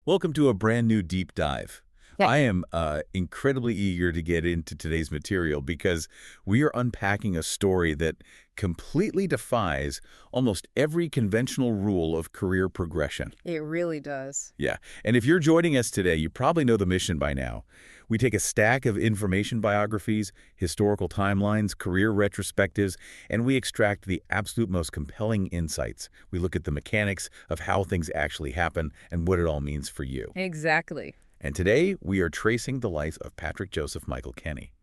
Welcome to a brand new deep dive. Yeah. I am incredibly eager to get into today's material because we are unpacking a story that completely defies almost every conventional rule of career progression. It really does. Yeah, and if you're joining us today, you probably know the mission by now. We take a stack of information biographies, historical timelines, career retrospectives, and we extract the absolute most compelling insights. We look at the mechanics of how things actually happen and what it all means for you. Exactly. And today, we are tracing the life of Patrick Joseph Michael Kenney.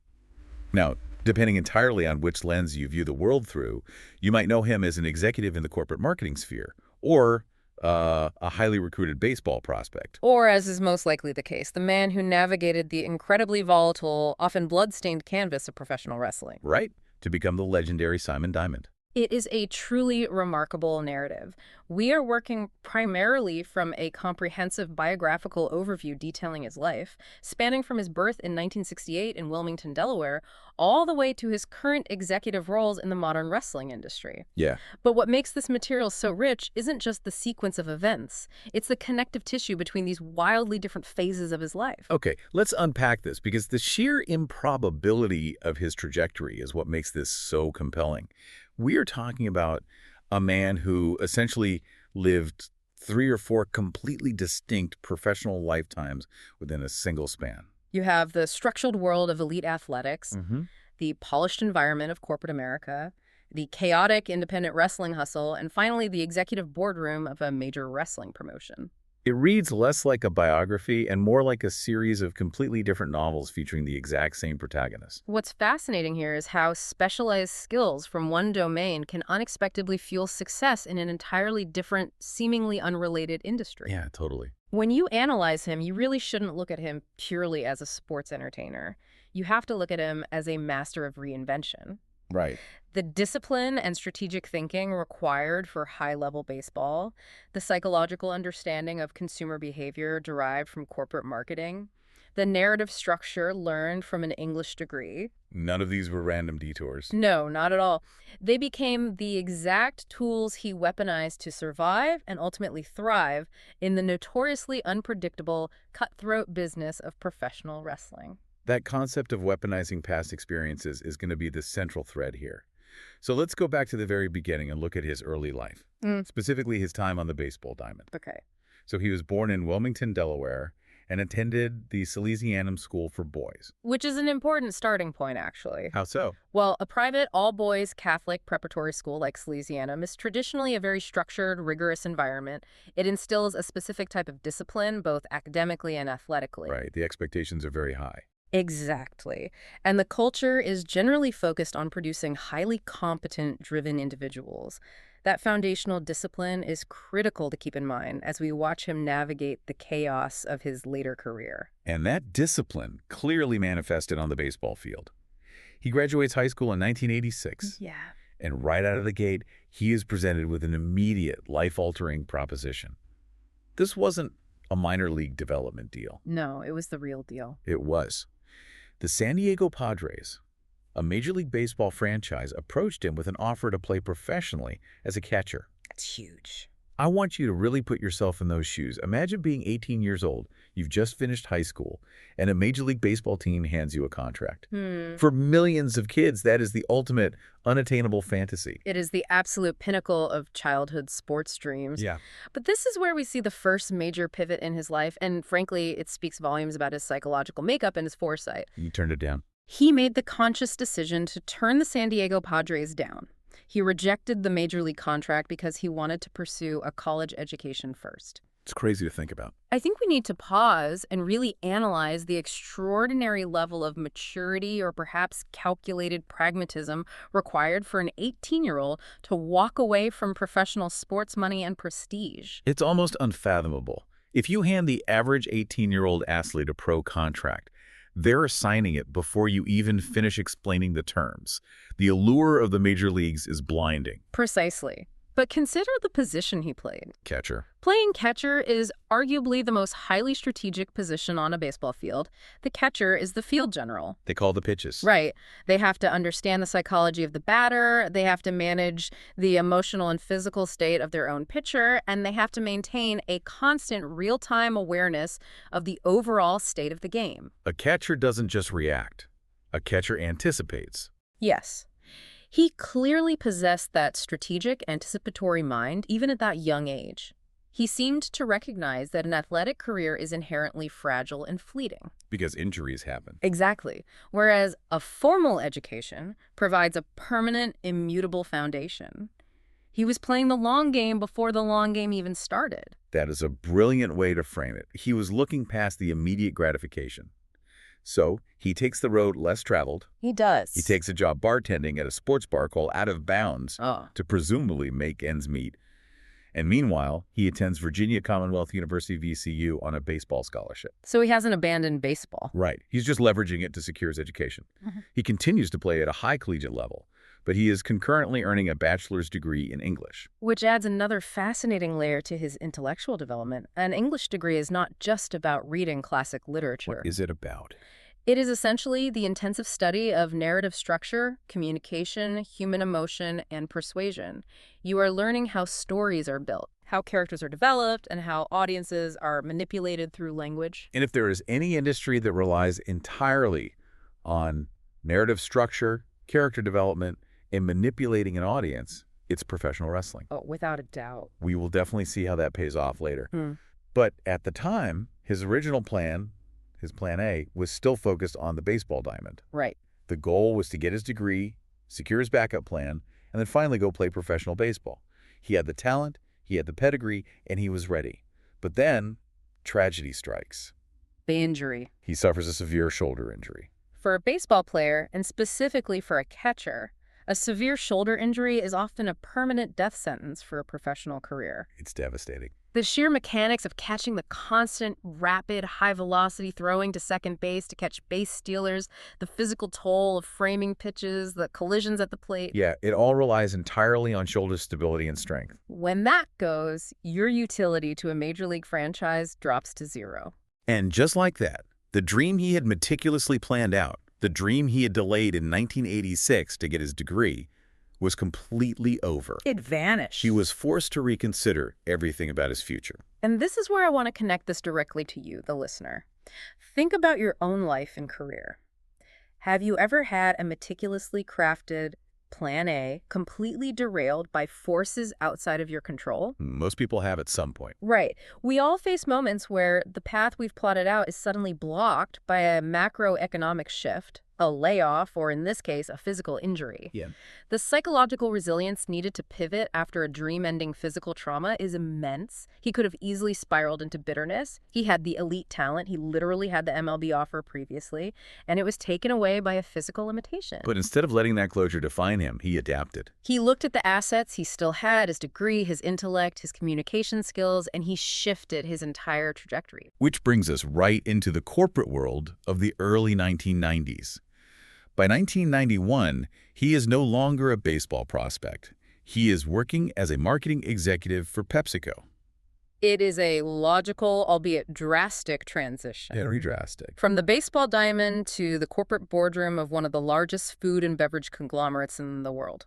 Now, depending entirely on which lens you view the world through, you might know him as an executive in the corporate marketing sphere, or a highly recruited baseball prospect. Or, as is most likely the case, the man who navigated the incredibly volatile, often blood-stained canvas of professional wrestling. Right? To become the legendary Simon Diamond. It is a truly remarkable narrative. We are working primarily from a comprehensive biographical overview detailing his life, spanning from his birth in 1968 in Wilmington, Delaware, all the way to his current executive roles in the modern wrestling industry. Yeah. But what makes this material so rich isn't just the sequence of events. It's the connective tissue between these wildly different phases of his life. Okay, let's unpack this because the sheer improbability of his trajectory is what makes this so compelling. We are talking about a man who essentially lived 3 or 4 completely distinct professional lifetimes within a single span. You have the structured world of elite athletics, Mm-hmm. the polished environment of corporate America, the chaotic independent wrestling hustle, and finally the executive boardroom of a major wrestling promotion. It reads less like a biography and more like a series of completely different novels featuring the exact same protagonist. What's fascinating here is how specialized skills from one domain can unexpectedly fuel success in an entirely different, seemingly unrelated industry. Yeah, totally. When you analyze him, you really shouldn't look at him purely as a sports entertainer. You have to look at him as a master of reinvention. Right. The discipline and strategic thinking required for high-level baseball, the psychological understanding of consumer behavior derived from corporate marketing, the narrative structure learned from an English degree. None of these were random detours. No, not at all. They became the exact tools he weaponized to survive and ultimately thrive in the notoriously unpredictable, cutthroat business of professional wrestling. That concept of weaponizing past experiences is going to be the central thread here. So let's go back to the very beginning and look at his early life, specifically his time on the baseball diamond. Okay. So he was born in Wilmington, Delaware, and attended the Salesianum School for Boys. Which is an important starting point, actually. How so? Well, a private, all-boys Catholic preparatory school like Salesianum is traditionally a very structured, rigorous environment. It instills a specific type of discipline, both academically and athletically. Right, the expectations are very high. Exactly. And the culture is generally focused on producing highly competent, driven individuals. That foundational discipline is critical to keep in mind as we watch him navigate the chaos of his later career. And that discipline clearly manifested on the baseball field. He graduates high school in 1986. Yeah. And right out of the gate, he is presented with an immediate, life-altering proposition. This wasn't a minor league development deal. No, it was the real deal. It was. The San Diego Padres, a Major League Baseball franchise, approached him with an offer to play professionally as a catcher. It's huge. I want you to really put yourself in those shoes. Imagine being 18 years old, you've just finished high school, and a Major League Baseball team hands you a contract. For millions of kids, that is the ultimate, unattainable fantasy. It is the absolute pinnacle of childhood sports dreams. Yeah. But this is where we see the first major pivot in his life, and frankly, it speaks volumes about his psychological makeup and his foresight. You turned it down. He made the conscious decision to turn the San Diego Padres down. He rejected the major league contract because he wanted to pursue a college education first. It's crazy to think about. I think we need to pause and really analyze the extraordinary level of maturity or perhaps calculated pragmatism required for an 18-year-old to walk away from professional sports money and prestige. It's almost unfathomable. If you hand the average 18-year-old athlete a pro contract, they're signing it before you even finish explaining the terms. The allure of the major leagues is blinding. Precisely. But consider the position he played. Catcher. Playing catcher is arguably the most highly strategic position on a baseball field. The catcher is the field general. They call the pitches. Right. They have to understand the psychology of the batter, they have to manage the emotional and physical state of their own pitcher, and they have to maintain a constant real-time awareness of the overall state of the game. A catcher doesn't just react. A catcher anticipates. Yes. He clearly possessed that strategic, anticipatory mind, even at that young age. He seemed to recognize that an athletic career is inherently fragile and fleeting. Because injuries happen. Exactly. Whereas a formal education provides a permanent, immutable foundation. He was playing the long game before the long game even started. That is a brilliant way to frame it. He was looking past the immediate gratification. So he takes the road less traveled. He does. He takes a job bartending at a sports bar called Out of Bounds to presumably make ends meet. And meanwhile, he attends Virginia Commonwealth University, VCU, on a baseball scholarship. So he hasn't abandoned baseball. Right. He's just leveraging it to secure his education. He continues to play at a high collegiate level, but he is concurrently earning a bachelor's degree in English. Which adds another fascinating layer to his intellectual development. An English degree is not just about reading classic literature. What is it about? It is essentially the intensive study of narrative structure, communication, human emotion, and persuasion. You are learning how stories are built, how characters are developed, and how audiences are manipulated through language. And if there is any industry that relies entirely on narrative structure, character development, and manipulating an audience, it's professional wrestling. Oh, without a doubt. We will definitely see how that pays off later. But at the time, his original plan, his plan A, was still focused on the baseball diamond. Right. The goal was to get his degree, secure his backup plan, and then finally go play professional baseball. He had the talent, he had the pedigree, and he was ready. But then, tragedy strikes. The injury. He suffers a severe shoulder injury. For a baseball player, and specifically for a catcher, a severe shoulder injury is often a permanent death sentence for a professional career. It's devastating. The sheer mechanics of catching the constant, rapid, high-velocity throwing to second base to catch base stealers, the physical toll of framing pitches, the collisions at the plate. Yeah, it all relies entirely on shoulder stability and strength. When that goes, your utility to a major league franchise drops to zero. And just like that, the dream he had meticulously planned out, the dream he had delayed in 1986 to get his degree, was completely over. It vanished. He was forced to reconsider everything about his future. And this is where I want to connect this directly to you, the listener. Think about your own life and career. Have you ever had a meticulously crafted plan A completely derailed by forces outside of your control? Most people have at some point. Right. We all face moments where the path we've plotted out is suddenly blocked by a macroeconomic shift, a layoff, or in this case, a physical injury. Yeah. The psychological resilience needed to pivot after a dream-ending physical trauma is immense. He could have easily spiraled into bitterness. He had the elite talent. He literally had the MLB offer previously, and it was taken away by a physical limitation. But instead of letting that closure define him, he adapted. He looked at the assets he still had, his degree, his intellect, his communication skills, and he shifted his entire trajectory. Which brings us right into the corporate world of the early 1990s. By 1991, he is no longer a baseball prospect. He is working as a marketing executive for PepsiCo. It is a logical, albeit drastic, transition. Very drastic. From the baseball diamond to the corporate boardroom of one of the largest food and beverage conglomerates in the world.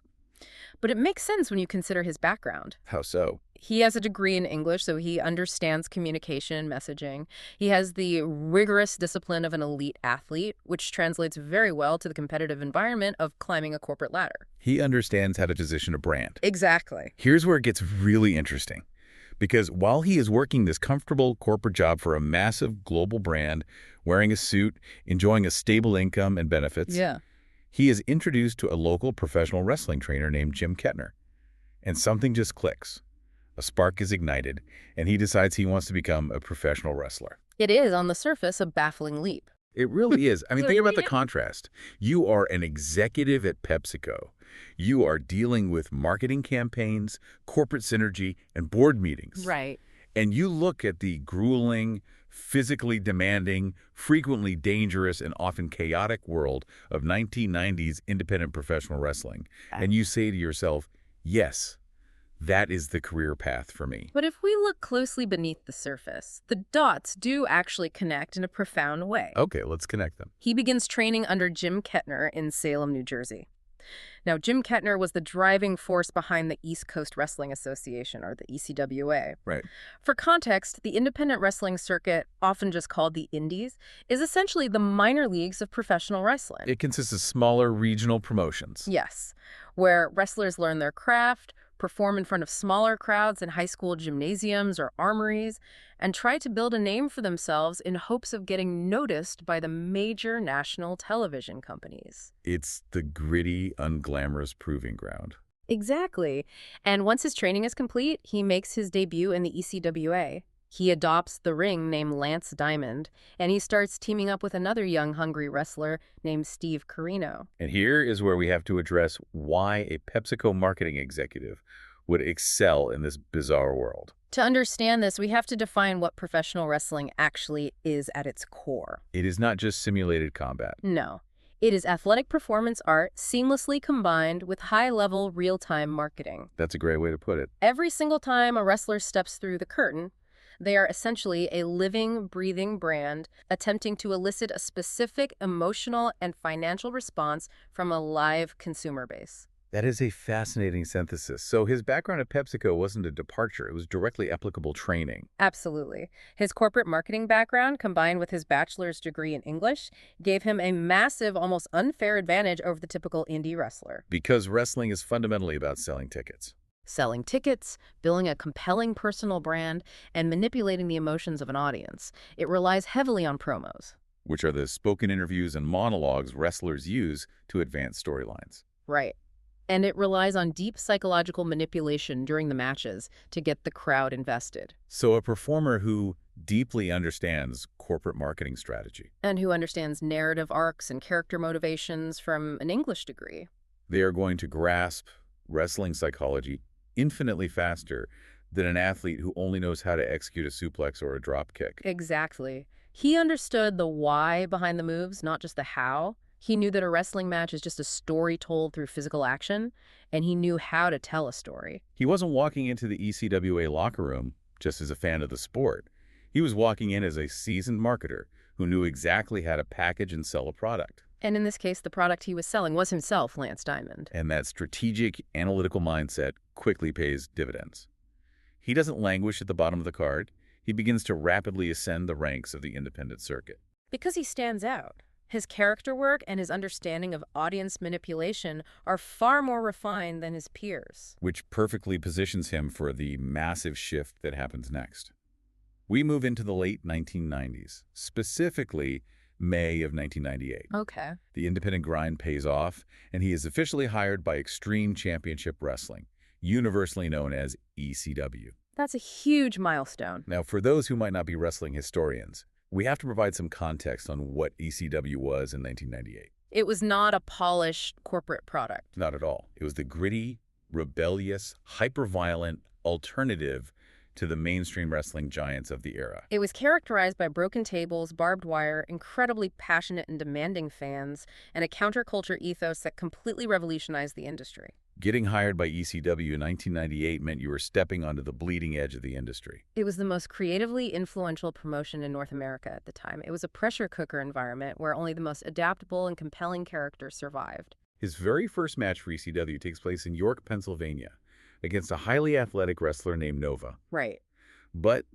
But it makes sense when you consider his background. How so? He has a degree in English, so he understands communication and messaging. He has the rigorous discipline of an elite athlete, which translates very well to the competitive environment of climbing a corporate ladder. He understands how to position a brand. Exactly. Here's where it gets really interesting. Because while he is working this comfortable corporate job for a massive global brand, wearing a suit, enjoying a stable income and benefits, he is introduced to a local professional wrestling trainer named Jim Kettner. And something just clicks. A spark is ignited, and he decides he wants to become a professional wrestler. It is, on the surface, a baffling leap. It really is. I mean, think about the contrast. You are an executive at PepsiCo. You are dealing with marketing campaigns, corporate synergy, and board meetings. Right. And you look at the grueling, physically demanding, frequently dangerous, and often chaotic world of 1990s independent professional wrestling, and you say to yourself, yes, That is the career path for me. But if we look closely beneath the surface, the dots do actually connect in a profound way. Okay, let's connect them. He begins training under Jim Kettner in Salem, New Jersey. Now, Jim Kettner was the driving force behind the East Coast Wrestling Association, or the ECWA. Right. For context, the independent wrestling circuit, often just called the Indies, is essentially the minor leagues of professional wrestling. It consists of smaller regional promotions. Yes, where wrestlers learn their craft, perform in front of smaller crowds in high school gymnasiums or armories, and try to build a name for themselves in hopes of getting noticed by the major national television companies. It's the gritty, unglamorous proving ground. Exactly. And once his training is complete, he makes his debut in the ECWA. He adopts the ring named Lance Diamond, and he starts teaming up with another young, hungry wrestler named Steve Corino. And here is where we have to address why a PepsiCo marketing executive would excel in this bizarre world. To understand this, we have to define what professional wrestling actually is at its core. It is not just simulated combat. No. It is athletic performance art seamlessly combined with high-level, real-time marketing. That's a great way to put it. Every single time a wrestler steps through the curtain, they are essentially a living, breathing brand attempting to elicit a specific emotional and financial response from a live consumer base. That is a fascinating synthesis. So his background at PepsiCo wasn't a departure. It was directly applicable training. Absolutely. His corporate marketing background, combined with his bachelor's degree in English, gave him a massive, almost unfair advantage over the typical indie wrestler. Because wrestling is fundamentally about selling tickets. Selling tickets, building a compelling personal brand, and manipulating the emotions of an audience. It relies heavily on promos. Which are the spoken interviews and monologues wrestlers use to advance storylines. Right. And it relies on deep psychological manipulation during the matches to get the crowd invested. So a performer who deeply understands corporate marketing strategy. And who understands narrative arcs and character motivations from an English degree. They are going to grasp wrestling psychology infinitely faster than an athlete who only knows how to execute a suplex or a drop kick. Exactly. He understood the why behind the moves, not just the how. He knew that a wrestling match is just a story told through physical action, and he knew how to tell a story. He wasn't walking into the ECWA locker room just as a fan of the sport. He was walking in as a seasoned marketer who knew exactly how to package and sell a product. And in this case, the product he was selling was himself, Lance Diamond. And that strategic, analytical mindset quickly pays dividends. He doesn't languish at the bottom of the card. He begins to rapidly ascend the ranks of the independent circuit. Because he stands out. His character work and his understanding of audience manipulation are far more refined than his peers. Which perfectly positions him for the massive shift that happens next. We move into the late 1990s, specifically May of 1998. Okay. The independent grind pays off, and he is officially hired by Extreme Championship Wrestling, universally known as ECW. That's a huge milestone. Now, for those who might not be wrestling historians, we have to provide some context on what ECW was in 1998. It was not a polished corporate product. Not at all. It was the gritty, rebellious, hyper-violent alternative to the mainstream wrestling giants of the era. It was characterized by broken tables, barbed wire, incredibly passionate and demanding fans, and a counterculture ethos that completely revolutionized the industry. Getting hired by ECW in 1998 meant you were stepping onto the bleeding edge of the industry. It was the most creatively influential promotion in North America at the time. It was a pressure cooker environment where only the most adaptable and compelling characters survived. His very first match for ECW takes place in York, Pennsylvania, against a highly athletic wrestler named Nova. Right. But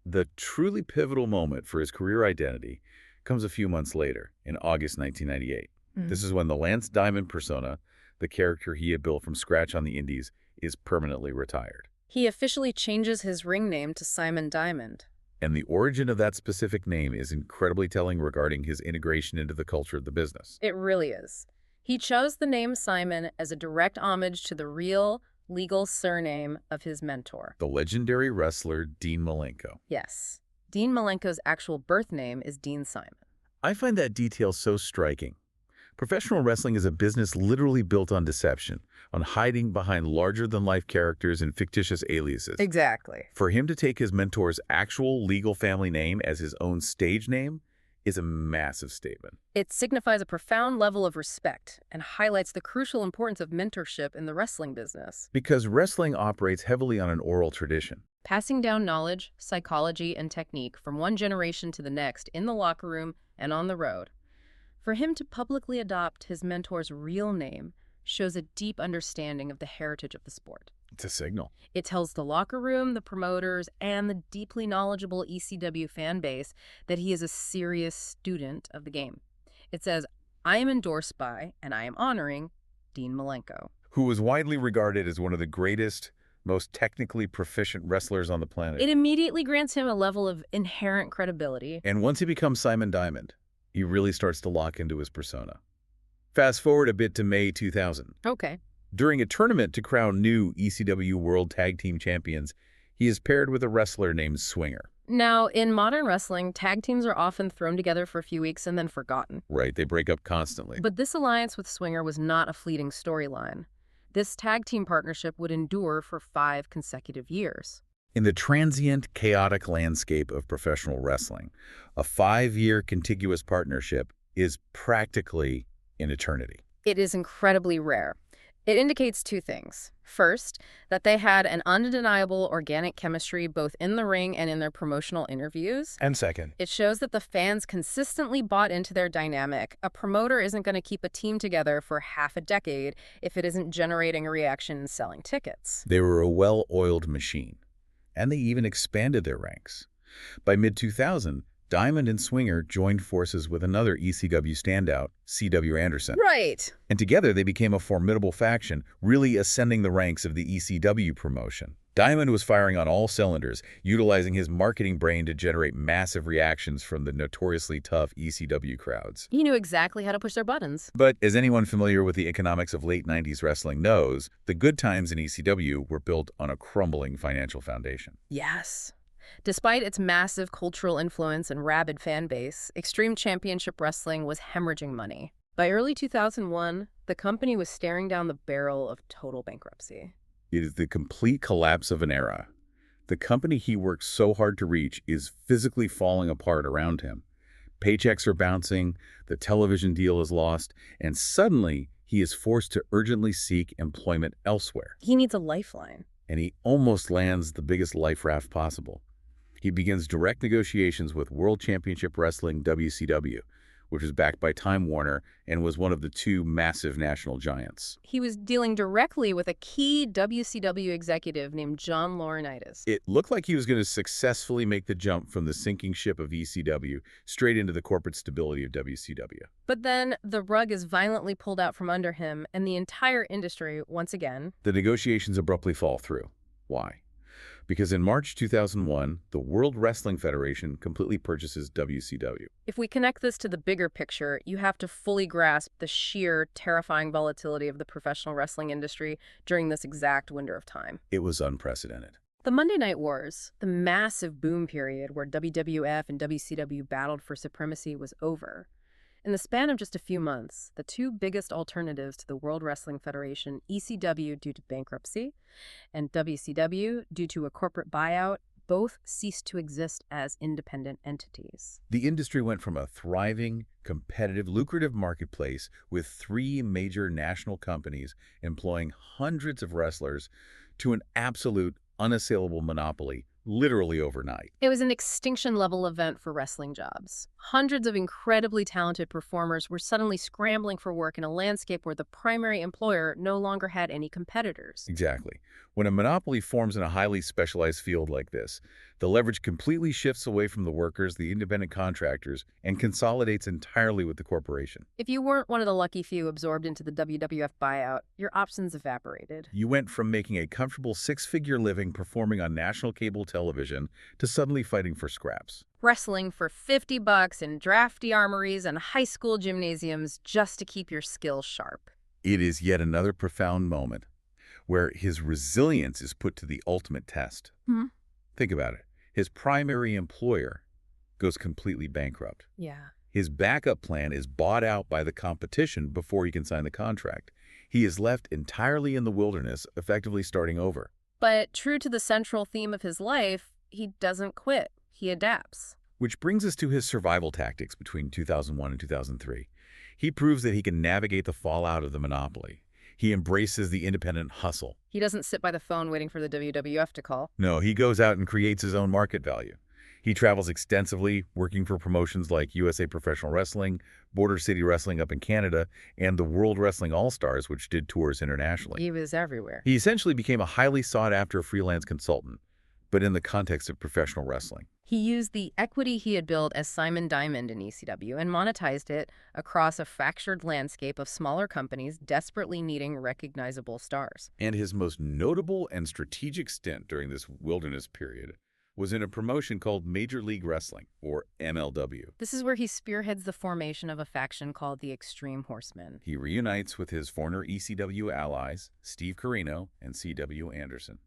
the truly pivotal moment for his career identity comes a few months later, in August 1998. This is when the Lance Diamond persona, the character he had built from scratch on the Indies, is permanently retired. He officially changes his ring name to Simon Diamond. And the origin of that specific name is incredibly telling regarding his integration into the culture of the business. It really is. He chose the name Simon as a direct homage to the real, legal surname of his mentor. The legendary wrestler Dean Malenko. Yes. Dean Malenko's actual birth name is Dean Simon. I find that detail so striking. Professional wrestling is a business literally built on deception, on hiding behind larger-than-life characters and fictitious aliases. Exactly. For him to take his mentor's actual legal family name as his own stage name is a massive statement. It signifies a profound level of respect and highlights the crucial importance of mentorship in the wrestling business. Because wrestling operates heavily on an oral tradition. Passing down knowledge, psychology, and technique from one generation to the next in the locker room and on the road. For him to publicly adopt his mentor's real name shows a deep understanding of the heritage of the sport. It's a signal. It tells the locker room, the promoters, and the deeply knowledgeable ECW fan base that he is a serious student of the game. It says, I am endorsed by, and I am honoring, Dean Malenko. Who was widely regarded as one of the greatest, most technically proficient wrestlers on the planet. It immediately grants him a level of inherent credibility. And once he becomes Simon Diamond, he really starts to lock into his persona. Fast forward a bit to May 2000. Okay. During a tournament to crown new ECW World Tag Team Champions, he is paired with a wrestler named Swinger. Now, in modern wrestling, tag teams are often thrown together for a few weeks and then forgotten. Right, they break up constantly. But this alliance with Swinger was not a fleeting storyline. This tag team partnership would endure for 5 consecutive years. In the transient, chaotic landscape of professional wrestling, a 5-year contiguous partnership is practically an eternity. It is incredibly rare. It indicates 2 things. First, that they had an undeniable organic chemistry both in the ring and in their promotional interviews. And second, It shows that the fans consistently bought into their dynamic. A promoter isn't going to keep a team together for half a decade if it isn't generating a reaction and selling tickets. they were a well-oiled machine. And they even expanded their ranks. By mid-2000, Diamond and Swinger joined forces with another ECW standout, C.W. Anderson. Right. And together they became a formidable faction, really ascending the ranks of the ECW promotion. Diamond was firing on all cylinders, utilizing his marketing brain to generate massive reactions from the notoriously tough ECW crowds. He knew exactly how to push their buttons. But as anyone familiar with the economics of late 90s wrestling knows, the good times in ECW were built on a crumbling financial foundation. Yes. Despite its massive cultural influence and rabid fan base, Extreme Championship Wrestling was hemorrhaging money. By early 2001, the company was staring down the barrel of total bankruptcy. It is the complete collapse of an era. The company he worked so hard to reach is physically falling apart around him. Paychecks are bouncing, the television deal is lost, and suddenly he is forced to urgently seek employment elsewhere. He needs a lifeline. And he almost lands the biggest life raft possible. He begins direct negotiations with World Championship Wrestling WCW, which was backed by Time Warner and was one of the 2 massive national giants. He was dealing directly with a key WCW executive named John Laurinaitis. It looked like he was going to successfully make the jump from the sinking ship of ECW straight into the corporate stability of WCW. But then the rug is violently pulled out from under him, and the entire industry, once again... The negotiations abruptly fall through. Why? Because in March 2001, the World Wrestling Federation completely purchases WCW. If we connect this to the bigger picture, you have to fully grasp the sheer, terrifying volatility of the professional wrestling industry during this exact window of time. It was unprecedented. The Monday Night Wars, the massive boom period where WWF and WCW battled for supremacy, was over. In the span of just a few months, the 2 biggest alternatives to the World Wrestling Federation, ECW due to bankruptcy and WCW due to a corporate buyout, both ceased to exist as independent entities. The industry went from a thriving, competitive, lucrative marketplace with 3 major national companies employing hundreds of wrestlers to an absolute, unassailable monopoly literally overnight. It was an extinction-level event for wrestling jobs. Hundreds of incredibly talented performers were suddenly scrambling for work in a landscape where the primary employer no longer had any competitors. Exactly. When a monopoly forms in a highly specialized field like this, the leverage completely shifts away from the workers, the independent contractors, and consolidates entirely with the corporation. If you weren't one of the lucky few absorbed into the WWF buyout, your options evaporated. You went from making a comfortable 6-figure living performing on national cable television to suddenly fighting for scraps. Wrestling for $50 in drafty armories and high school gymnasiums just to keep your skills sharp. It is yet another profound moment where his resilience is put to the ultimate test. Think about it. His primary employer goes completely bankrupt. Yeah. His backup plan is bought out by the competition before he can sign the contract. He is left entirely in the wilderness, effectively starting over. But true to the central theme of his life, he doesn't quit. He adapts. Which brings us to his survival tactics between 2001 and 2003. He proves that he can navigate the fallout of the monopoly. He embraces the independent hustle. He doesn't sit by the phone waiting for the WWF to call. No, he goes out and creates his own market value. He travels extensively, working for promotions like USA Professional Wrestling, Border City Wrestling up in Canada, and the World Wrestling All-Stars, which did tours internationally. He was everywhere. He essentially became a highly sought-after freelance consultant, but in the context of professional wrestling. He used the equity he had built as Simon Diamond in ECW and monetized it across a fractured landscape of smaller companies desperately needing recognizable stars. And his most notable and strategic stint during this wilderness period was in a promotion called Major League Wrestling, or MLW. This is where he spearheads the formation of a faction called the Extreme Horsemen. He reunites with his former ECW allies, Steve Corino and C.W. Anderson.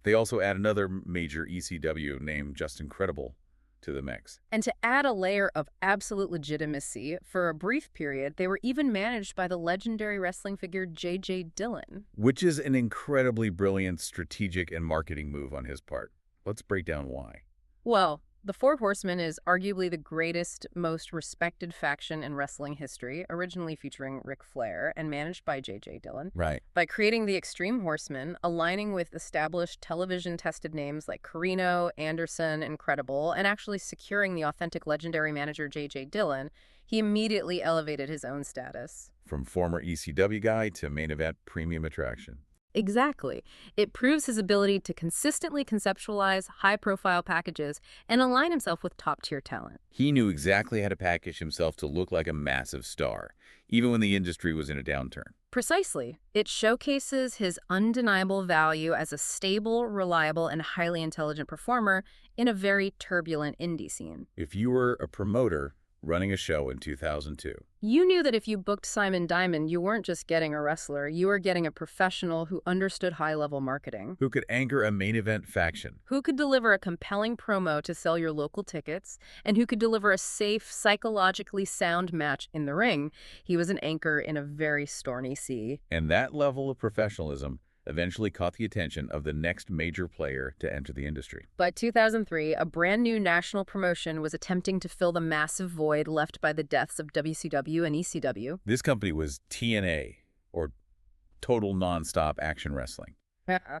They also add another major ECW named Just Incredible to the mix. And to add a layer of absolute legitimacy, for a brief period, they were even managed by the legendary wrestling figure J.J. Dillon. Which is an incredibly brilliant strategic and marketing move on his part. Let's break down why. Well, the Four Horsemen is arguably the greatest, most respected faction in wrestling history, originally featuring Ric Flair and managed by J.J. Dillon. Right. By creating the Extreme Horsemen, aligning with established television-tested names like Corino, Anderson, Incredible, and actually securing the authentic legendary manager J.J. Dillon, he immediately elevated his own status. From former ECW guy to main event premium attraction. Exactly. It proves his ability to consistently conceptualize high-profile packages and align himself with top-tier talent. He knew exactly how to package himself to look like a massive star, even when the industry was in a downturn. Precisely. It showcases his undeniable value as a stable, reliable, and highly intelligent performer in a very turbulent indie scene. If you were a promoter running a show in 2002, you knew that if you booked Simon Diamond, you weren't just getting a wrestler, you were getting a professional who understood high-level marketing, who could anchor a main event faction, who could deliver a compelling promo to sell your local tickets, and who could deliver a safe, psychologically sound match in the ring. He was an anchor in a very stormy sea. And that level of professionalism eventually caught the attention of the next major player to enter the industry. By 2003, a brand new national promotion was attempting to fill the massive void left by the deaths of WCW and ECW. This company was TNA, or Total Nonstop Action Wrestling.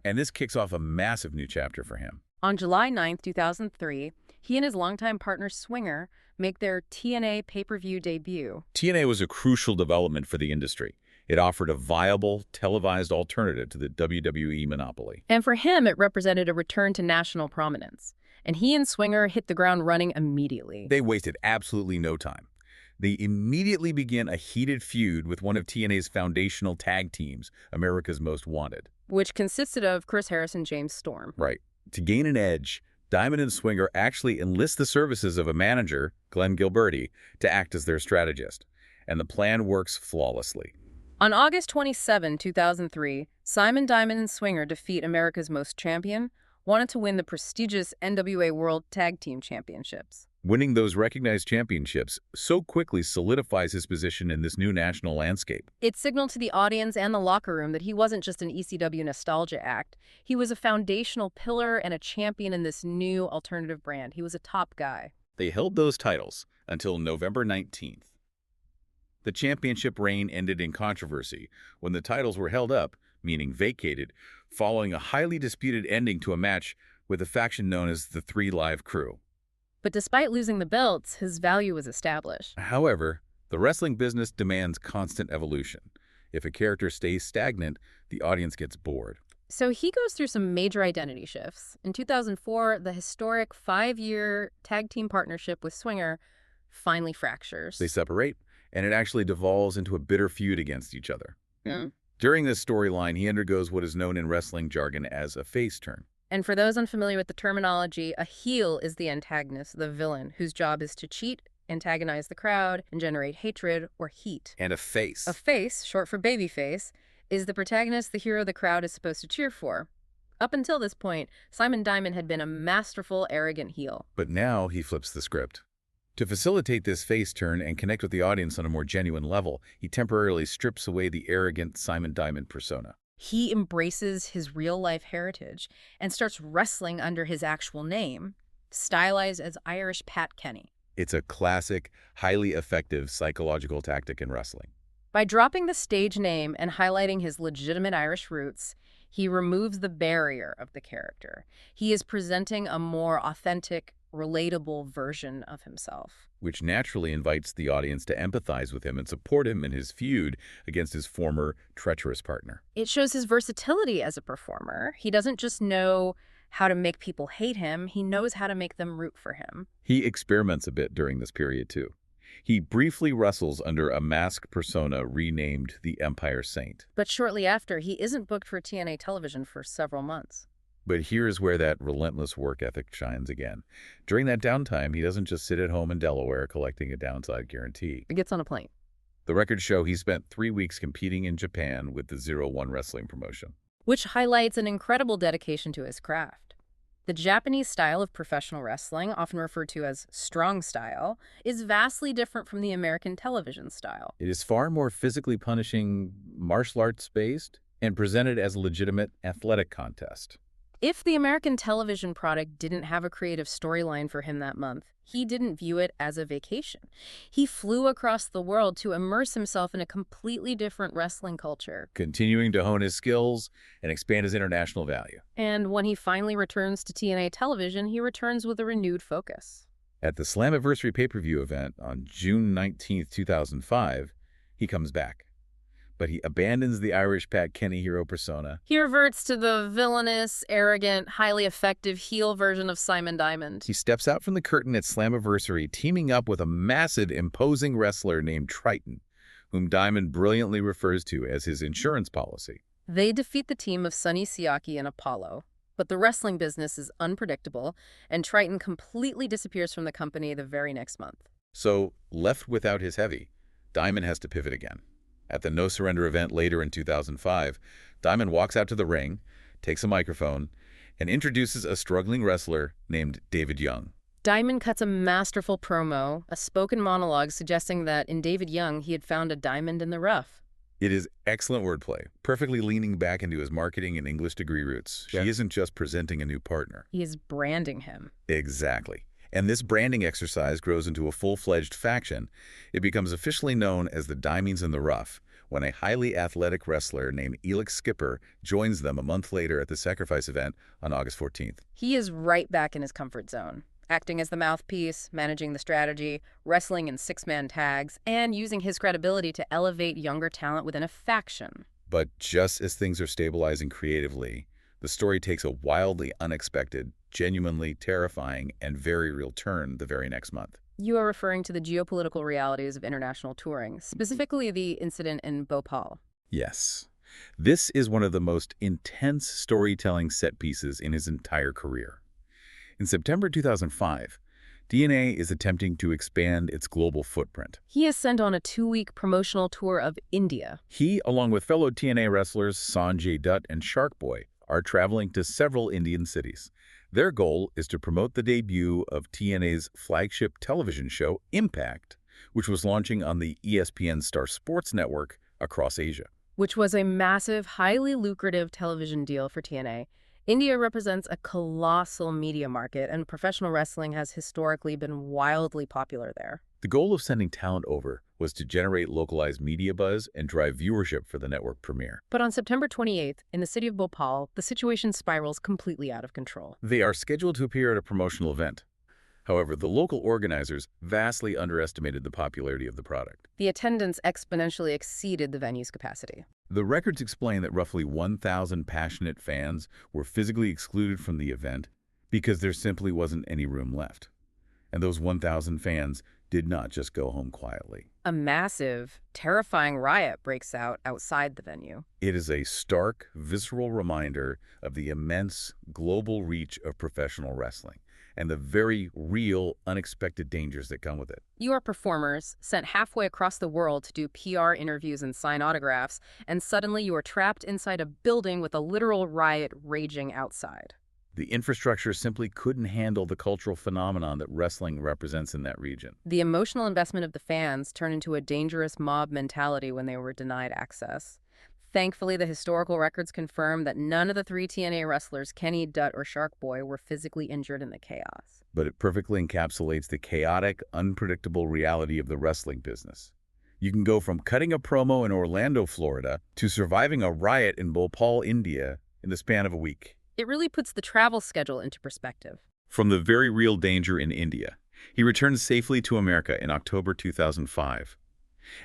And this kicks off a massive new chapter for him. On July 9, 2003, he and his longtime partner Swinger make their TNA pay-per-view debut. TNA was a crucial development for the industry. It offered a viable, televised alternative to the WWE monopoly. And for him, it represented a return to national prominence. And he and Swinger hit the ground running immediately. They wasted absolutely no time. They immediately began a heated feud with one of TNA's foundational tag teams, America's Most Wanted. Which consisted of Chris Harris and James Storm. Right. To gain an edge, Diamond and Swinger actually enlist the services of a manager, Glenn Gilberti, to act as their strategist. And the plan works flawlessly. On August 27, 2003, Simon Diamond and Swinger defeat America's Most Champion, wanted to win the prestigious NWA World Tag Team Championships. Winning those recognized championships so quickly solidifies his position in this new national landscape. It signaled to the audience and the locker room that he wasn't just an ECW nostalgia act. He was a foundational pillar and a champion in this new alternative brand. He was a top guy. They held those titles until November 19th. The championship reign ended in controversy when the titles were held up, meaning vacated, following a highly disputed ending to a match with a faction known as the Three Live Crew. But despite losing the belts, his value was established. However, the wrestling business demands constant evolution. If a character stays stagnant, the audience gets bored. So he goes through some major identity shifts. In 2004, the historic 5-year tag team partnership with Swinger finally fractures. They separate, and it actually devolves into a bitter feud against each other. During this storyline, he undergoes what is known in wrestling jargon as a face turn. And for those unfamiliar with the terminology, a heel is the antagonist, the villain, whose job is to cheat, antagonize the crowd, and generate hatred or heat. And a face. A face, short for babyface, is the protagonist the hero the crowd is supposed to cheer for. Up until this point, Simon Diamond had been a masterful, arrogant heel. But now he flips the script. To facilitate this face turn and connect with the audience on a more genuine level, he temporarily strips away the arrogant Simon Diamond persona. He embraces his real-life heritage and starts wrestling under his actual name, stylized as Irish Pat Kenny. It's a classic, highly effective psychological tactic in wrestling. By dropping the stage name and highlighting his legitimate Irish roots, he removes the barrier of the character. He is presenting a more authentic, relatable version of himself. Which naturally invites the audience to empathize with him and support him in his feud against his former treacherous partner. It shows his versatility as a performer. He doesn't just know how to make people hate him, he knows how to make them root for him. He experiments a bit during this period, too. He briefly wrestles under a masked persona renamed the Empire Saint. But shortly after, he isn't booked for TNA television for several months. But here's where that relentless work ethic shines again. During that downtime, he doesn't just sit at home in Delaware collecting a downside guarantee. He gets on a plane. The records show he spent 3 weeks competing in Japan with the 01 wrestling promotion. Which highlights an incredible dedication to his craft. The Japanese style of professional wrestling, often referred to as strong style, is vastly different from the American television style. It is far more physically punishing, martial arts-based, and presented as a legitimate athletic contest. If the American television product didn't have a creative storyline for him that month, he didn't view it as a vacation. He flew across the world to immerse himself in a completely different wrestling culture, continuing to hone his skills and expand his international value. And when he finally returns to TNA television, he returns with a renewed focus. At the Slammiversary pay-per-view event on June 19, 2005, he comes back. But he abandons the Irish Pat Kenny hero persona. He reverts to the villainous, arrogant, highly effective heel version of Simon Diamond. He steps out from the curtain at Slammiversary, teaming up with a massive, imposing wrestler named Triton, whom Diamond brilliantly refers to as his insurance policy. They defeat the team of Sonny Siaki and Apollo. But the wrestling business is unpredictable, and Triton completely disappears from the company the very next month. So, left without his heavy, Diamond has to pivot again. At the No Surrender event later in 2005, Diamond walks out to the ring, takes a microphone, and introduces a struggling wrestler named David Young. Diamond cuts a masterful promo, a spoken monologue suggesting that in David Young he had found a diamond in the rough. It is excellent wordplay, perfectly leaning back into his marketing and English degree roots. Yeah. She isn't just presenting a new partner. He is branding him. Exactly. And this branding exercise grows into a full-fledged faction. It becomes officially known as the Diamonds in the Rough, when a highly athletic wrestler named Elix Skipper joins them a month later at the Sacrifice event on August 14th. He is right back in his comfort zone, acting as the mouthpiece, managing the strategy, wrestling in six-man tags, and using his credibility to elevate younger talent within a faction. But just as things are stabilizing creatively, the story takes a wildly unexpected, genuinely terrifying, and very real turn the very next month. You are referring to the geopolitical realities of international touring, specifically the incident in Bhopal. Yes. This is one of the most intense storytelling set pieces in his entire career. In September 2005, TNA is attempting to expand its global footprint. He is sent on a 2-week promotional tour of India. He, along with fellow TNA wrestlers Sanjay Dutt and Shark Boy, are traveling to several Indian cities. Their goal is to promote the debut of TNA's flagship television show, Impact, which was launching on the ESPN Star Sports Network across Asia. Which was a massive, highly lucrative television deal for TNA. India represents a colossal media market, and professional wrestling has historically been wildly popular there. The goal of sending talent over was to generate localized media buzz and drive viewership for the network premiere. But on September 28th, in the city of Bhopal, the situation spirals completely out of control. They are scheduled to appear at a promotional event. However, the local organizers vastly underestimated the popularity of the product. The attendance exponentially exceeded the venue's capacity. The records explain that roughly 1,000 passionate fans were physically excluded from the event because there simply wasn't any room left. And those 1,000 fans did not just go home quietly. A massive, terrifying riot breaks out outside the venue. It is a stark, visceral reminder of the immense global reach of professional wrestling and the very real, unexpected dangers that come with it. You are performers sent halfway across the world to do PR interviews and sign autographs, and suddenly you are trapped inside a building with a literal riot raging outside. The infrastructure simply couldn't handle the cultural phenomenon that wrestling represents in that region. The emotional investment of the fans turned into a dangerous mob mentality when they were denied access. Thankfully, the historical records confirm that none of the three TNA wrestlers, Kenny, Dutt, or Shark Boy, were physically injured in the chaos. But it perfectly encapsulates the chaotic, unpredictable reality of the wrestling business. You can go from cutting a promo in Orlando, Florida, to surviving a riot in Bhopal, India, in the span of a week. It really puts the travel schedule into perspective. From the very real danger in India, he returned safely to America in October 2005.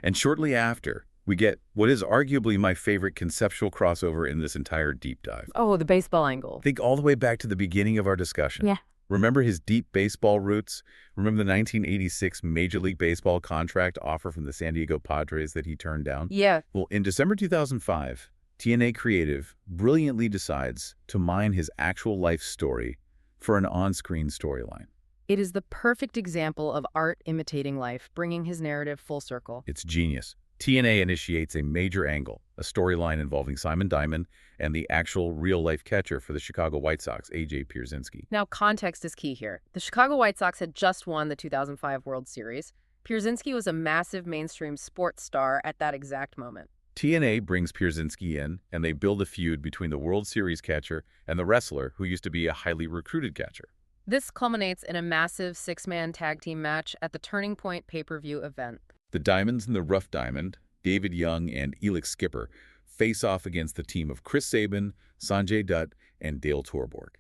And shortly after, we get what is arguably my favorite conceptual crossover in this entire deep dive. Oh, the baseball angle. Think all the way back to the beginning of our discussion. Yeah. Remember his deep baseball roots? Remember the 1986 Major League Baseball contract offer from the San Diego Padres that he turned down? Yeah. Well, in December 2005, TNA Creative brilliantly decides to mine his actual life story for an on-screen storyline. It is the perfect example of art imitating life, bringing his narrative full circle. It's genius. TNA initiates a major angle, a storyline involving Simon Diamond and the actual real-life catcher for the Chicago White Sox, A.J. Pierzynski. Now, context is key here. The Chicago White Sox had just won the 2005 World Series. Pierzynski was a massive mainstream sports star at that exact moment. TNA brings Pierzynski in, and they build a feud between the World Series catcher and the wrestler who used to be a highly recruited catcher. This culminates in a massive six-man tag team match at the Turning Point pay-per-view event. The Diamonds and the Rough Diamond, David Young and Elix Skipper, face off against the team of Chris Sabin, Sanjay Dutt, and Dale Torborg.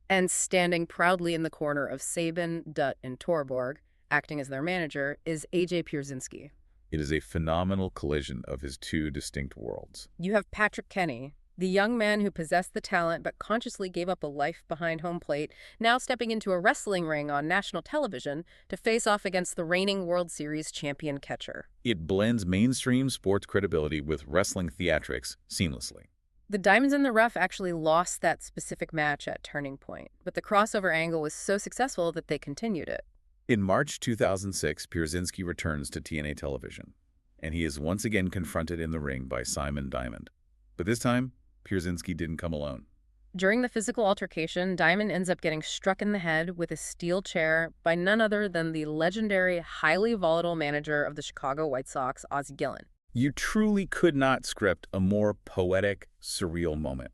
And standing proudly in the corner of Sabin, Dutt, and Torborg, acting as their manager, is A.J. Pierzynski. It is a phenomenal collision of his two distinct worlds. You have Patrick Kenney, the young man who possessed the talent but consciously gave up a life behind home plate, now stepping into a wrestling ring on national television to face off against the reigning World Series champion catcher. It blends mainstream sports credibility with wrestling theatrics seamlessly. The Diamonds in the Rough actually lost that specific match at Turning Point, but the crossover angle was so successful that they continued it. In March 2006, Pierzynski returns to TNA television, and he is once again confronted in the ring by Simon Diamond. But this time, Pierzynski didn't come alone. During the physical altercation, Diamond ends up getting struck in the head with a steel chair by none other than the legendary, highly volatile manager of the Chicago White Sox, Ozzie Guillen. You truly could not script a more poetic, surreal moment.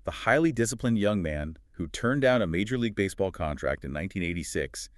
The highly disciplined young man who turned down a Major League Baseball contract in 1986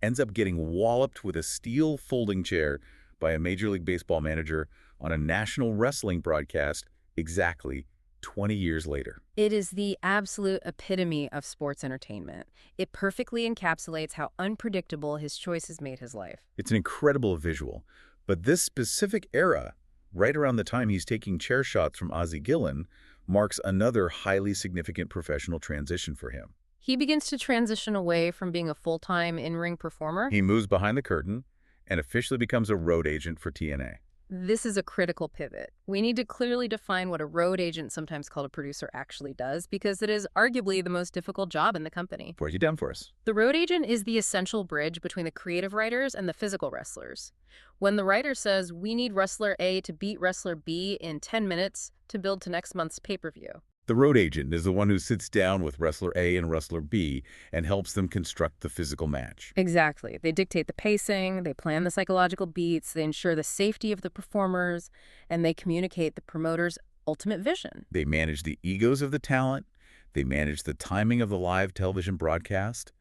ends up getting walloped with a steel folding chair by a Major League Baseball manager on a national wrestling broadcast exactly 20 years later. It is the absolute epitome of sports entertainment. It perfectly encapsulates how unpredictable his choices made his life. It's an incredible visual, but this specific era, right around the time he's taking chair shots from Ozzie Guillen, marks another highly significant professional transition for him. He begins to transition away from being a full-time in-ring performer. He moves behind the curtain and officially becomes a road agent for TNA. This is a critical pivot. We need to clearly define what a road agent, sometimes called a producer, actually does, because it is arguably the most difficult job in the company. Break it down for us. The road agent is the essential bridge between the creative writers and the physical wrestlers. When the writer says, we need wrestler A to beat wrestler B in 10 minutes to build to next month's pay-per-view. The road agent is the one who sits down with wrestler A and wrestler B and helps them construct the physical match. Exactly. They dictate the pacing, they plan the psychological beats, they ensure the safety of the performers, and they communicate the promoter's ultimate vision. They manage the egos of the talent, they manage the timing of the live television broadcast,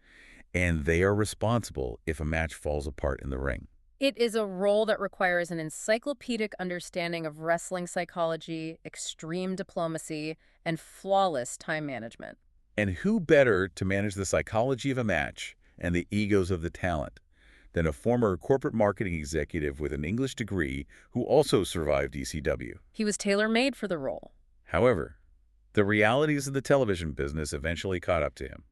and they are responsible if a match falls apart in the ring. It is a role that requires an encyclopedic understanding of wrestling psychology, extreme diplomacy, and flawless time management. And who better to manage the psychology of a match and the egos of the talent than a former corporate marketing executive with an English degree who also survived ECW? He was tailor-made for the role. However, the realities of the television business eventually caught up to him.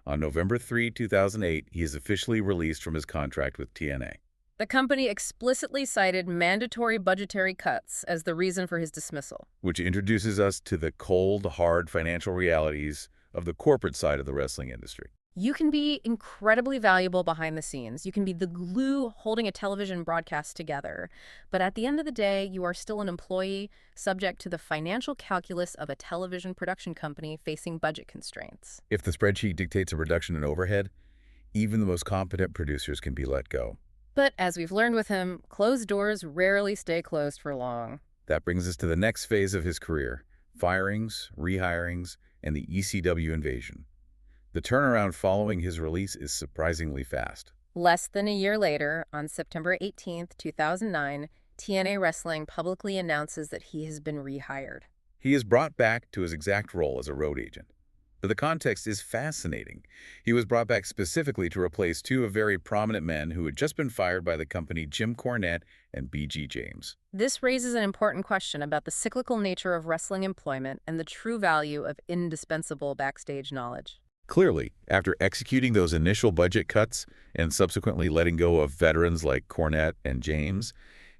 On November 3, 2008, he is officially released from his contract with TNA. The company explicitly cited mandatory budgetary cuts as the reason for his dismissal. Which introduces us to the cold, hard financial realities of the corporate side of the wrestling industry. You can be incredibly valuable behind the scenes. You can be the glue holding a television broadcast together. But at the end of the day, you are still an employee subject to the financial calculus of a television production company facing budget constraints. If the spreadsheet dictates a reduction in overhead, even the most competent producers can be let go. But as we've learned with him, closed doors rarely stay closed for long. That brings us to the next phase of his career: firings, rehirings, and the ECW invasion. The turnaround following his release is surprisingly fast. Less than a year later, on September 18th, 2009, TNA Wrestling publicly announces that he has been rehired. He is brought back to his exact role as a road agent. But the context is fascinating. He was brought back specifically to replace two very prominent men who had just been fired by the company, Jim Cornette and B.G. James. This raises an important question about the cyclical nature of wrestling employment and the true value of indispensable backstage knowledge. Clearly, after executing those initial budget cuts and subsequently letting go of veterans like Cornette and James,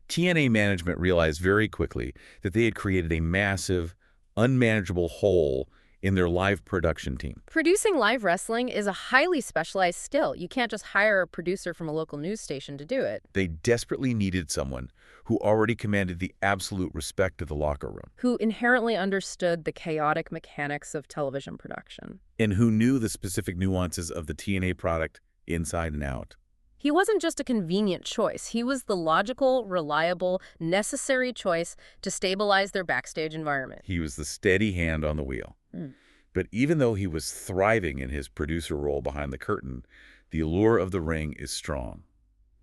TNA management realized very quickly that they had created a massive, unmanageable hole in their live production team. Producing live wrestling is a highly specialized skill. You can't just hire a producer from a local news station to do it. They desperately needed someone who already commanded the absolute respect of the locker room, Who inherently understood the chaotic mechanics of television production. and who knew the specific nuances of the TNA product inside and out. He wasn't just a convenient choice. He was the logical, reliable, necessary choice to stabilize their backstage environment. He was the steady hand on the wheel. But even though he was thriving in his producer role behind the curtain, the allure of the ring is strong.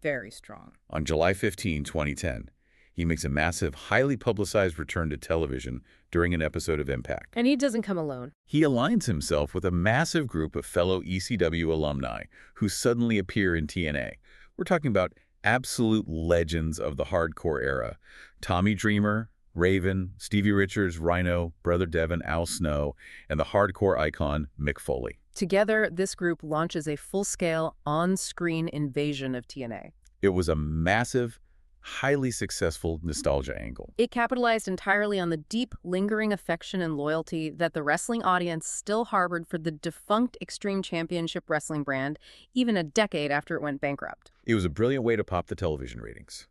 Very strong. On July 15, 2010, he makes a massive, highly publicized return to television during an episode of Impact. And he doesn't come alone. He aligns himself with a massive group of fellow ECW alumni who suddenly appear in TNA. We're talking about absolute legends of the hardcore era: Tommy Dreamer, Raven, Stevie Richards, Rhino, Brother Devin, Al Snow, and the hardcore icon Mick Foley. Together, this group launches a full-scale, on-screen invasion of TNA. It was a massive, highly successful nostalgia angle. It capitalized entirely on the deep, lingering affection and loyalty that the wrestling audience still harbored for the defunct Extreme Championship Wrestling brand, even a decade after it went bankrupt. It was a brilliant way to pop the television ratings.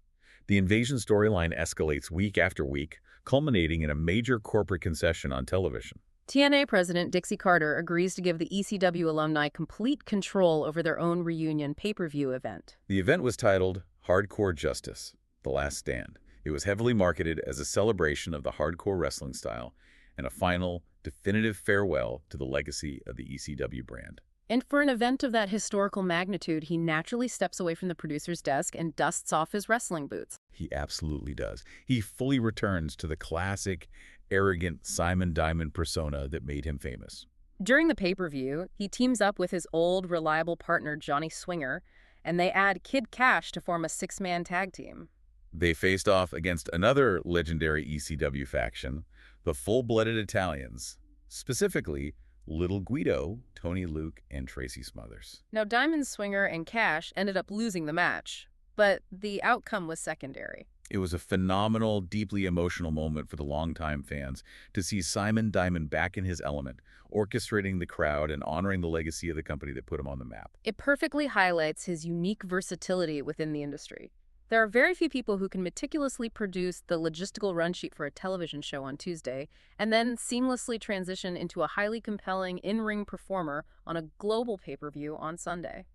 The invasion storyline escalates week after week, culminating in a major corporate concession on television. TNA president Dixie Carter agrees to give the ECW alumni complete control over their own reunion pay-per-view event. The event was titled Hardcore Justice: The Last Stand. It was heavily marketed as a celebration of the hardcore wrestling style and a final, definitive farewell to the legacy of the ECW brand. And for an event of that historical magnitude, he naturally steps away from the producer's desk and dusts off his wrestling boots. He absolutely does. He fully returns to the classic, arrogant Simon Diamond persona that made him famous. During the pay-per-view, he teams up with his old, reliable partner Johnny Swinger, and they add Kid Cash to form a six-man tag team. They faced off against another legendary ECW faction, the Full-Blooded Italians, specifically Little Guido, Tony Luke, and Tracy Smothers. Now, Diamond, Swinger, and Cash ended up losing the match, but the outcome was secondary. It was a phenomenal, deeply emotional moment for the longtime fans to see Simon Diamond back in his element, orchestrating the crowd and honoring the legacy of the company that put him on the map. It perfectly highlights his unique versatility within the industry. There are very few people who can meticulously produce the logistical run sheet for a television show on Tuesday and then seamlessly transition into a highly compelling in-ring performer on a global pay-per-view on Sunday.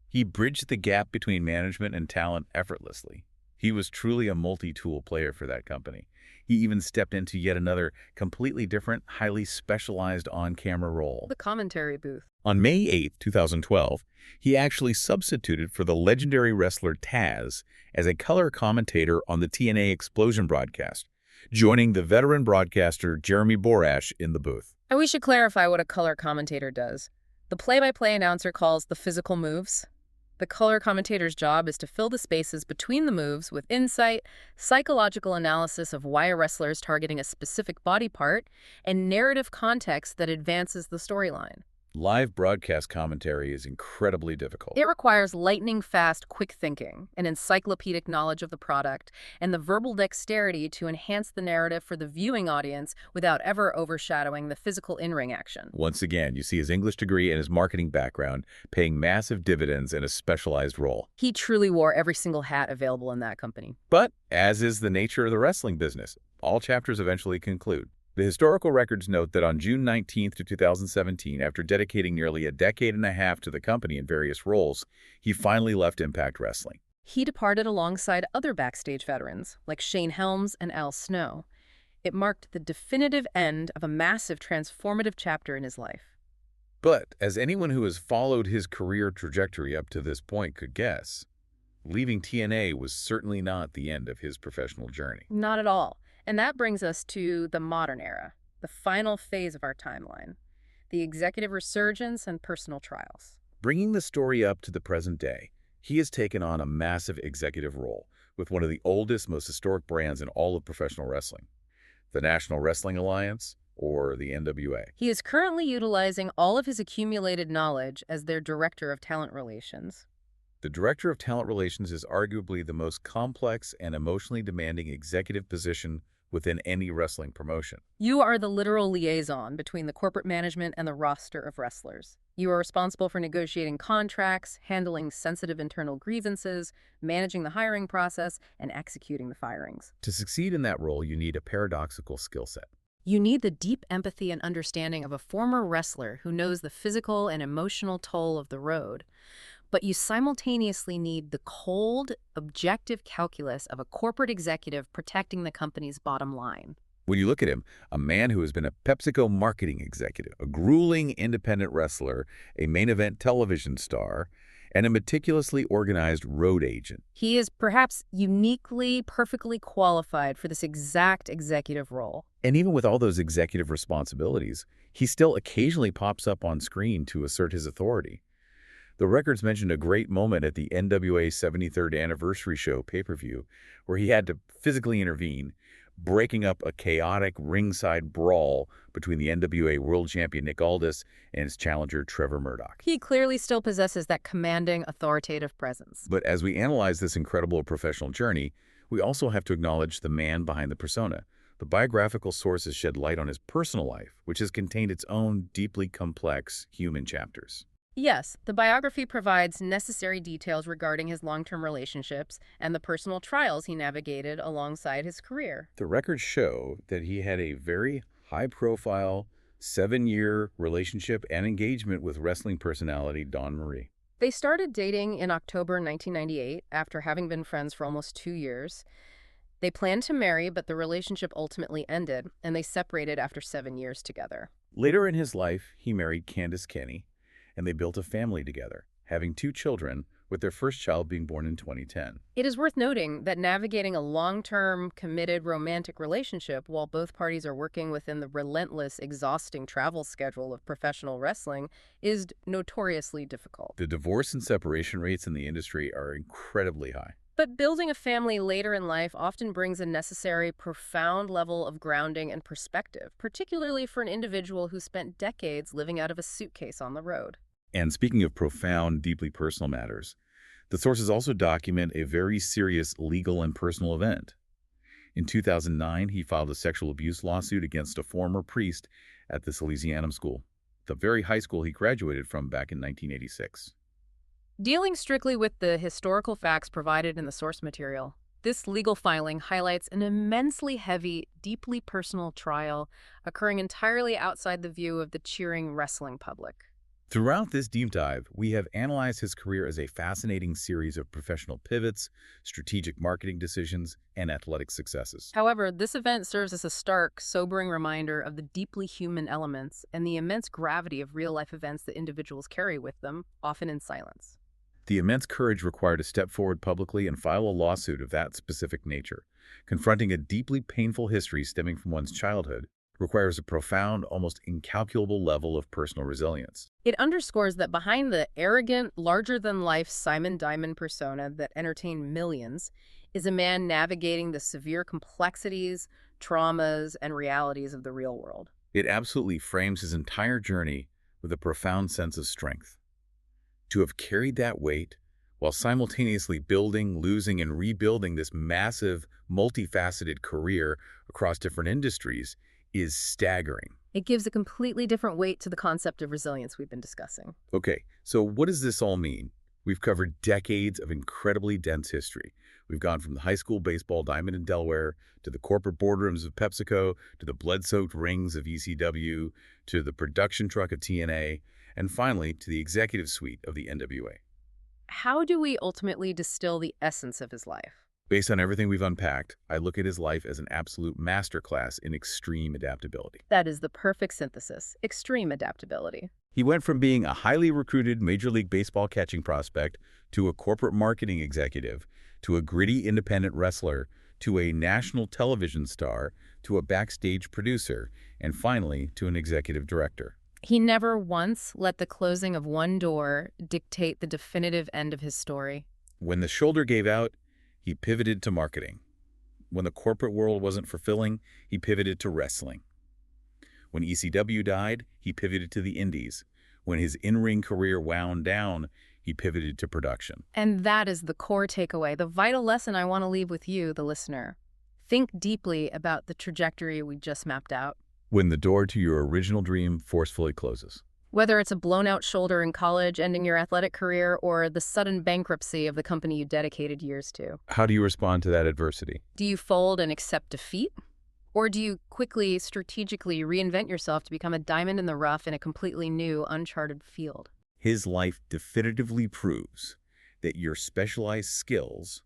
He bridged the gap between management and talent effortlessly. He was truly a multi-tool player for that company. He even stepped into yet another completely different, highly specialized on-camera role. The commentary booth. On May 8, 2012, he actually substituted for the legendary wrestler Taz as a color commentator on the TNA Explosion broadcast, joining the veteran broadcaster Jeremy Borash in the booth. And we should clarify what a color commentator does. The play-by-play announcer calls the physical moves. The color commentator's job is to fill the spaces between the moves with insight, psychological analysis of why a wrestler is targeting a specific body part, and narrative context that advances the storyline. Live broadcast commentary is incredibly difficult. It requires lightning-fast, quick thinking, an encyclopedic knowledge of the product, and the verbal dexterity to enhance the narrative for the viewing audience without ever overshadowing the physical in-ring action. Once again, you see his English degree and his marketing background paying massive dividends in a specialized role. He truly wore every single hat available in that company. But, as is the nature of the wrestling business, all chapters eventually conclude. The historical records note that on June 19, 2017, after dedicating nearly a decade and a half to the company in various roles, he finally left Impact Wrestling. He departed alongside other backstage veterans, like Shane Helms and Al Snow, It marked the definitive end of a massive transformative chapter in his life. But, as anyone who has followed his career trajectory up to this point could guess, leaving TNA was certainly not the end of his professional journey. Not at all. And that brings us to the modern era, the final phase of our timeline, the executive resurgence and personal trials. Bringing the story up to the present day, he has taken on a massive executive role with one of the oldest, most historic brands in all of professional wrestling, the National Wrestling Alliance, or the NWA. He is currently utilizing all of his accumulated knowledge as their Director of Talent Relations. The Director of Talent Relations is arguably the most complex and emotionally demanding executive position within any wrestling promotion. You are the literal liaison between the corporate management and the roster of wrestlers. You are responsible for negotiating contracts, handling sensitive internal grievances, managing the hiring process, and executing the firings. To succeed in that role, you need a paradoxical skill set. You need the deep empathy and understanding of a former wrestler who knows the physical and emotional toll of the road. But you simultaneously need the cold, objective calculus of a corporate executive protecting the company's bottom line. When you look at him, a man who has been a PepsiCo marketing executive, a grueling independent wrestler, a main event television star, and a meticulously organized road agent. He is perhaps uniquely, perfectly qualified for this exact executive role. And even with all those executive responsibilities, he still occasionally pops up on screen to assert his authority. The records mentioned a great moment at the NWA 73rd Anniversary Show pay-per-view where he had to physically intervene, breaking up a chaotic ringside brawl between the NWA World Champion Nick Aldis and his challenger Trevor Murdoch. He clearly still possesses that commanding, authoritative presence. But as we analyze this incredible professional journey, we also have to acknowledge the man behind the persona. The biographical sources shed light on his personal life, which has contained its own deeply complex human chapters. Yes, the biography provides necessary details regarding his long-term relationships and the personal trials he navigated alongside his career. The records show that he had a very high-profile, 7-year relationship and engagement with wrestling personality Dawn Marie. They started dating in October 1998 after having been friends for almost 2 years. They planned to marry, but the relationship ultimately ended, and they separated after 7 years together. Later in his life, he married Candace Kenney, and they built a family together, having 2 children, with their first child being born in 2010. It is worth noting that navigating a long-term, committed romantic relationship while both parties are working within the relentless, exhausting travel schedule of professional wrestling is notoriously difficult. The divorce and separation rates in the industry are incredibly high. But building a family later in life often brings a necessary, profound level of grounding and perspective, particularly for an individual who spent decades living out of a suitcase on the road. And speaking of profound, deeply personal matters, the sources also document a very serious legal and personal event. In 2009, he filed a sexual abuse lawsuit against a former priest at the Salesianum School, the very high school he graduated from back in 1986. Dealing strictly with the historical facts provided in the source material, this legal filing highlights an immensely heavy, deeply personal trial occurring entirely outside the view of the cheering wrestling public. Throughout this deep dive, we have analyzed his career as a fascinating series of professional pivots, strategic marketing decisions, and athletic successes. However, this event serves as a stark, sobering reminder of the deeply human elements and the immense gravity of real-life events that individuals carry with them, often in silence. The immense courage required to step forward publicly and file a lawsuit of that specific nature, confronting a deeply painful history stemming from one's childhood, requires a profound, almost incalculable level of personal resilience. It underscores that behind the arrogant, larger-than-life Simon Diamond persona that entertained millions is a man navigating the severe complexities, traumas, and realities of the real world. It absolutely frames his entire journey with a profound sense of strength. To have carried that weight while simultaneously building, losing, and rebuilding this massive, multifaceted career across different industries is staggering. It gives a completely different weight to the concept of resilience we've been discussing. Okay, so what does this all mean? We've covered decades of incredibly dense history. We've gone from the high school baseball diamond in Delaware, to the corporate boardrooms of PepsiCo, to the blood-soaked rings of ECW, to the production truck of TNA, and finally to the executive suite of the NWA. How do we ultimately distill the essence of his life? Based on everything we've unpacked, I look at his life as an absolute masterclass in extreme adaptability. That is the perfect synthesis. Extreme adaptability. He went from being a highly recruited Major League Baseball catching prospect to a corporate marketing executive, to a gritty independent wrestler, to a national television star, to a backstage producer, and finally to an executive director. He never once let the closing of one door dictate the definitive end of his story. When the shoulder gave out, he pivoted to marketing. When the corporate world wasn't fulfilling, he pivoted to wrestling. When ECW died, he pivoted to the indies. When his in-ring career wound down, he pivoted to production. And that is the core takeaway, the vital lesson I want to leave with you, the listener. Think deeply about the trajectory we just mapped out. When the door to your original dream forcefully closes. Whether it's a blown-out shoulder in college ending your athletic career or the sudden bankruptcy of the company you dedicated years to. How do you respond to that adversity? Do you fold and accept defeat? Or do you quickly, strategically reinvent yourself to become a diamond in the rough in a completely new, uncharted field? His life definitively proves that your specialized skills,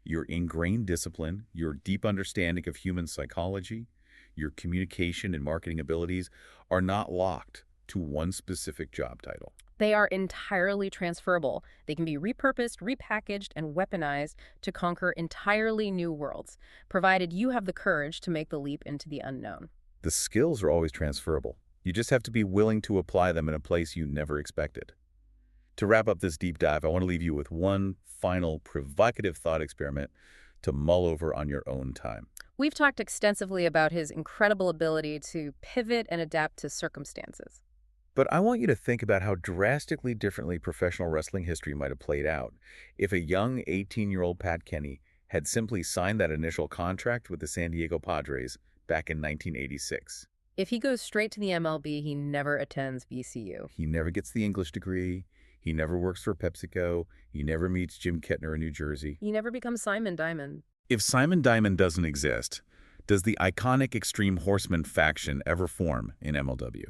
your ingrained discipline, your deep understanding of human psychology, your communication and marketing abilities are not locked to one specific job title. They are entirely transferable. They can be repurposed, repackaged, and weaponized to conquer entirely new worlds, provided you have the courage to make the leap into the unknown. The skills are always transferable. You just have to be willing to apply them in a place you never expected. To wrap up this deep dive, I want to leave you with one final provocative thought experiment to mull over on your own time. We've talked extensively about his incredible ability to pivot and adapt to circumstances. But I want you to think about how drastically differently professional wrestling history might have played out if a young 18-year-old Pat Kenney had simply signed that initial contract with the San Diego Padres back in 1986. If he goes straight to the MLB, he never attends VCU. He never gets the English degree. He never works for PepsiCo. He never meets Jim Kettner in New Jersey. He never becomes Simon Diamond. If Simon Diamond doesn't exist, does the iconic Extreme Horsemen faction ever form in MLW?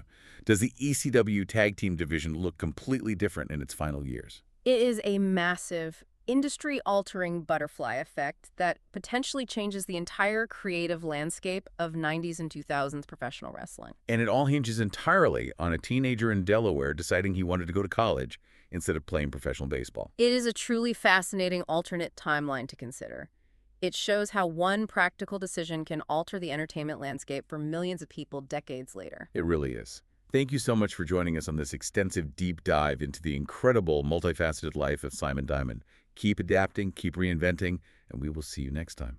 Does the ECW tag team division look completely different in its final years? It is a massive, industry-altering butterfly effect that potentially changes the entire creative landscape of 90s and 2000s professional wrestling. And it all hinges entirely on a teenager in Delaware deciding he wanted to go to college instead of playing professional baseball. It is a truly fascinating alternate timeline to consider. It shows how one practical decision can alter the entertainment landscape for millions of people decades later. It really is. Thank you so much for joining us on this extensive deep dive into the incredible multifaceted life of Simon Diamond. Keep adapting, keep reinventing, and we will see you next time.